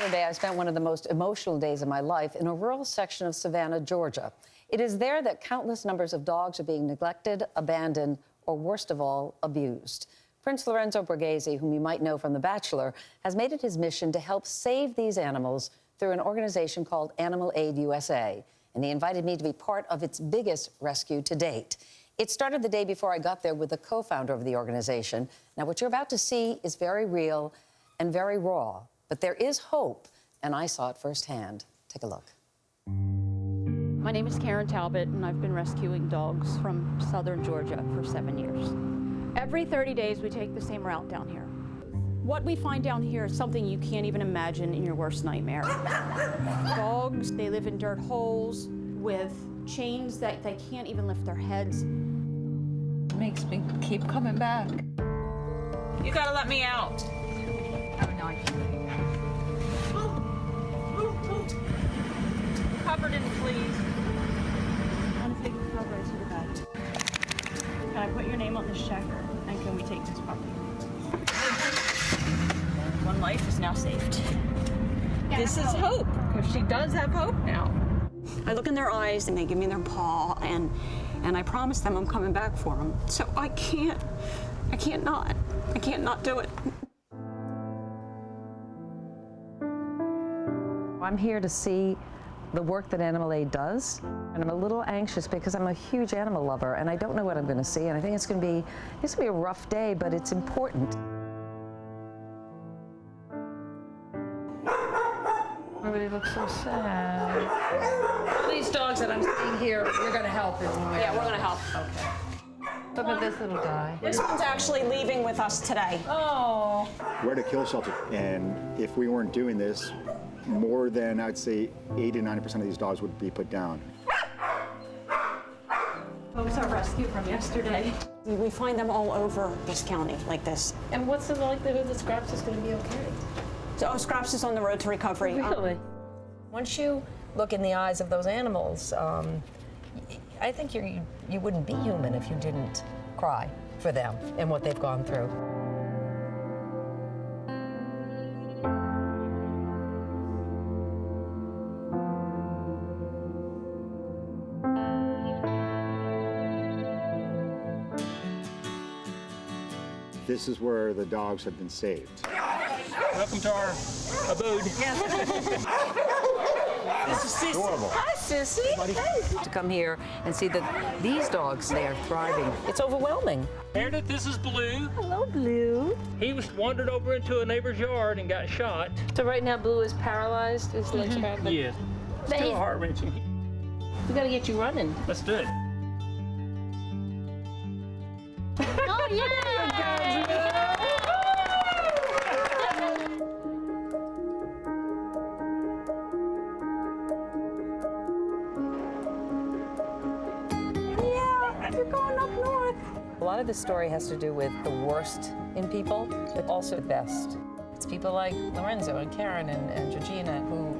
Saturday, I spent one of the most emotional days of my life in a rural section of Savannah, Georgia. It is there that countless numbers of dogs are being neglected, abandoned, or worst of all, abused. Prince Lorenzo Borghese, whom you might know from The Bachelor, has made it his mission to help save these animals through an organization called Animal Aid USA. And he invited me to be part of its biggest rescue to date. It started the day before I got there with the co-founder of the organization. Now, what you're about to see is very real and very raw, but there is hope, and I saw it firsthand. Take a look. My name is Karen Talbot, and I've been rescuing dogs from southern Georgia for 7 years. Every 30 days, we take the same route down here. What we find down here is something you can't even imagine in your worst nightmare. Dogs, they live in dirt holes with chains that they can't even lift their heads. It makes me keep coming back. You gotta let me out. Oh, no, I can't. Covered in fleas. I'm gonna take the cover to the bed. Can I put your name on this checker? And can we take this puppy? One life is now saved. This is hope, because she does have hope now. I look in their eyes and they give me their paw, and I promise them I'm coming back for them. So I can't not do it. I'm here to see the work that Animal Aid does, and I'm a little anxious because I'm a huge animal lover, and I don't know what I'm going to see, and I think it's going to be a rough day, but it's important. Everybody looks so sad. These dogs that I'm seeing here, you're going to help in one way. Yeah, we're gonna help. Okay. Look at this little guy. This one's actually leaving with us today. Oh. We're at a kill shelter, and if we weren't doing this, more than, I'd say, 80 to 90% of these dogs would be put down. That was our rescue from yesterday. We find them all over this county like this. And what's the likelihood that Scraps is going to be okay? So Scraps is on the road to recovery. Really? Once you look in the eyes of those animals, I think you wouldn't be human if you didn't cry for them and what they've gone through. This is where the dogs have been saved. Welcome to our abode. This is Sissy. Adorable. Hi, Sissy. To come here and see that these dogs, they are thriving. It's overwhelming. Meredith, this is Blue. Hello, Blue. He wandered over into a neighbor's yard and got shot. So right now Blue is paralyzed. His legs are paralyzed. Yes. Still heart-wrenching. We got to get you running. Let's do it. Oh, yeah! You're going up north. A lot of this story has to do with the worst in people, but also the best. It's people like Lorenzo and Karen and Georgina who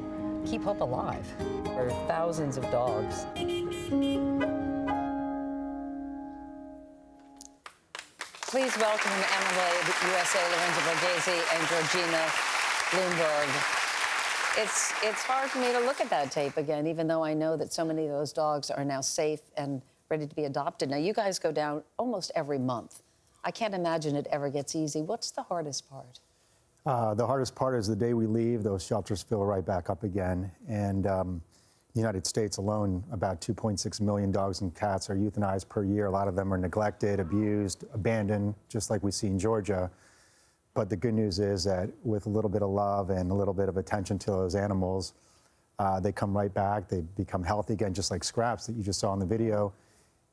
keep hope alive for thousands of dogs. Please welcome Animal Aid USA, Lorenzo Borghese and Georgina Bloomberg. It's hard for me to look at that tape again, even though I know that so many of those dogs are now safe and ready to be adopted. Now, you guys go down almost every month. I can't imagine it ever gets easy. What's the hardest part? The hardest part is the day we leave, those shelters fill right back up again. And the United States alone, about 2.6 million dogs and cats are euthanized per year. A lot of them are neglected, abused, abandoned, just like we see in Georgia. But the good news is that with a little bit of love and a little bit of attention to those animals, they come right back. They become healthy again, just like Scraps that you just saw in the video.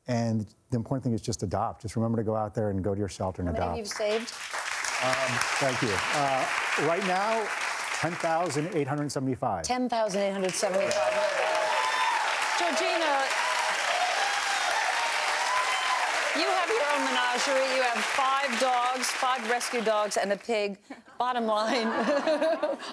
And the important thing is just adopt. Just remember to go out there and go to your shelter and adopt. How many have you saved? Thank you. Right now, 10,875. 10,875. Georgina, you have your own menagerie. You have 5 dogs, 5 rescue dogs, and a pig. Bottom line,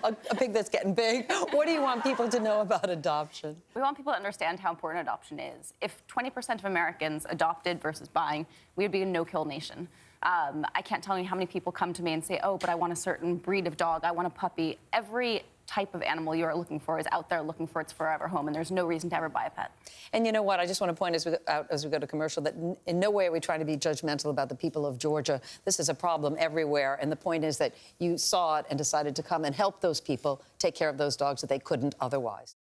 a pig that's getting big. What do you want people to know about adoption? We want people to understand how important adoption is. If 20% of Americans adopted versus buying, we would be a no-kill nation. I can't tell you how many people come to me and say, oh, but I want a certain breed of dog. I want a puppy. Every type of animal you are looking for is out there looking for its forever home, and there's no reason to ever buy a pet. And you know what? I just want to point out as we go to commercial that in no way are we trying to be judgmental about the people of Georgia. This is a problem everywhere, and the point is that you saw it and decided to come and help those people take care of those dogs that they couldn't otherwise.